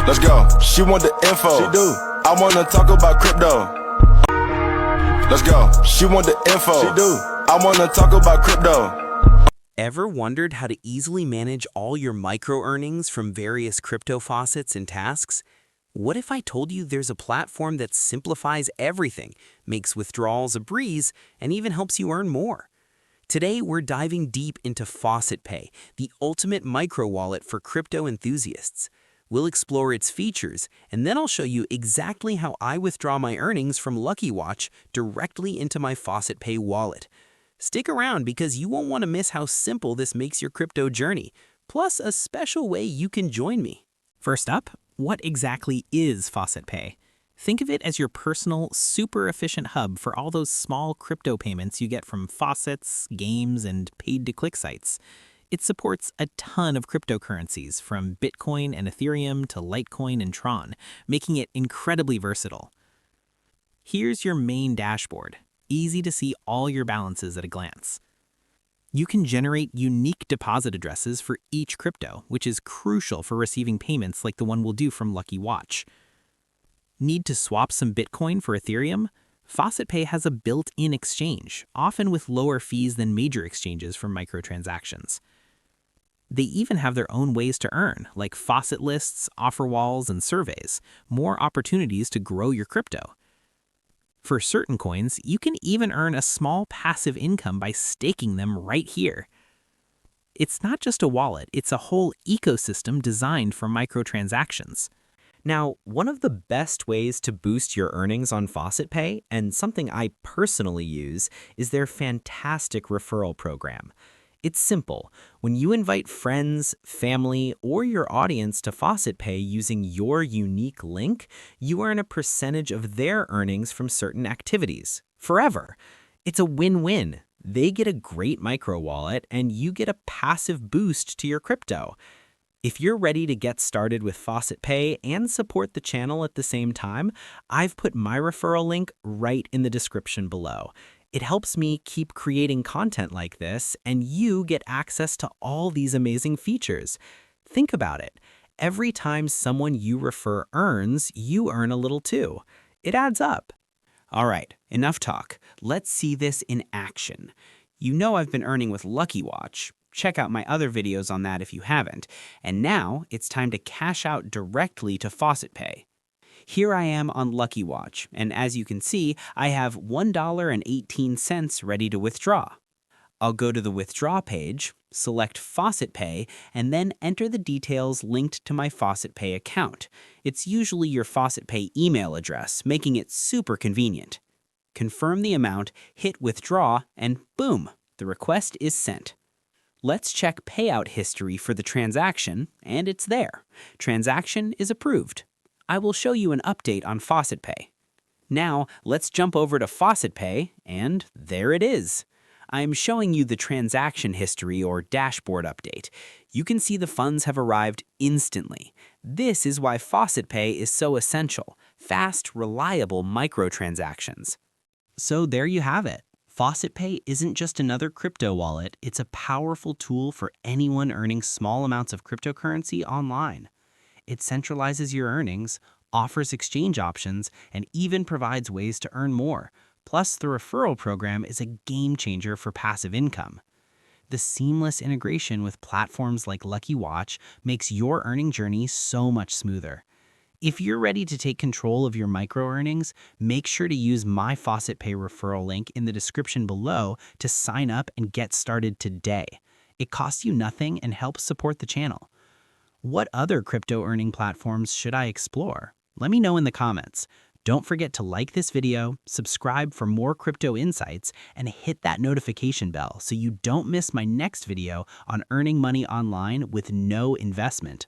Let's go. She want the info. She do. I wanna talk about crypto. Let's go. She want the info. She do. I wanna talk about crypto. Ever wondered how to easily manage all your micro earnings from various crypto faucets and tasks? What if I told you there's a platform that simplifies everything, makes withdrawals a breeze, and even helps you earn more? Today, we're diving deep into FaucetPay, the ultimate micro wallet for crypto enthusiasts. We'll explore its features, and then I'll show you exactly how I withdraw my earnings from Lucky Watch directly into my FaucetPay wallet. Stick around because you won't want to miss how simple this makes your crypto journey, plus a special way you can join me. First up, what exactly is FaucetPay? Think of it as your personal, super efficient hub for all those small crypto payments you get from faucets, games, and paid-to-click sites. It supports a ton of cryptocurrencies, from Bitcoin and Ethereum to Litecoin and Tron, making it incredibly versatile. Here's your main dashboard. Easy to see all your balances at a glance. You can generate unique deposit addresses for each crypto, which is crucial for receiving payments like the one we'll do from Lucky Watch. Need to swap some Bitcoin for Ethereum? FaucetPay has a built-in exchange, often with lower fees than major exchanges for microtransactions. They even have their own ways to earn, like faucet lists, offer walls, and surveys, more opportunities to grow your crypto. For certain coins, you can even earn a small passive income by staking them right here. It's not just a wallet, it's a whole ecosystem designed for microtransactions. Now, one of the best ways to boost your earnings on FaucetPay, and something I personally use, is their fantastic referral program. It's simple. When you invite friends, family, or your audience to FaucetPay using your unique link, you earn a percentage of their earnings from certain activities, forever. It's a win-win. They get a great micro wallet, and you get a passive boost to your crypto. If you're ready to get started with FaucetPay and support the channel at the same time, I've put my referral link right in the description below. It helps me keep creating content like this, and you get access to all these amazing features. Think about it. Every time someone you refer earns, you earn a little too. It adds up. All right, enough talk. Let's see this in action. You know I've been earning with Lucky Watch. Check out my other videos on that if you haven't. And now it's time to cash out directly to FaucetPay. Here I am on Lucky Watch, and as you can see, I have $1.18 ready to withdraw. I'll go to the withdraw page, select FaucetPay, and then enter the details linked to my FaucetPay account. It's usually your FaucetPay email address, making it super convenient. Confirm the amount, hit withdraw, and boom, the request is sent. Let's check payout history for the transaction, and it's there. Transaction is approved. I will show you an update on FaucetPay. Now, let's jump over to FaucetPay, and there it is. I'm showing you the transaction history or dashboard update. You can see the funds have arrived instantly. This is why FaucetPay is so essential: fast, reliable microtransactions. So there you have it. FaucetPay isn't just another crypto wallet, it's a powerful tool for anyone earning small amounts of cryptocurrency online. It centralizes your earnings, offers exchange options, and even provides ways to earn more. Plus, the referral program is a game changer for passive income. The seamless integration with platforms like Lucky Watch makes your earning journey so much smoother. If you're ready to take control of your micro earnings, make sure to use my FaucetPay referral link in the description below to sign up and get started today. It costs you nothing and helps support the channel. What other crypto earning platforms should I explore? Let me know in the comments. Don't forget to like this video, subscribe for more crypto insights, and hit that notification bell so you don't miss my next video on earning money online with no investment.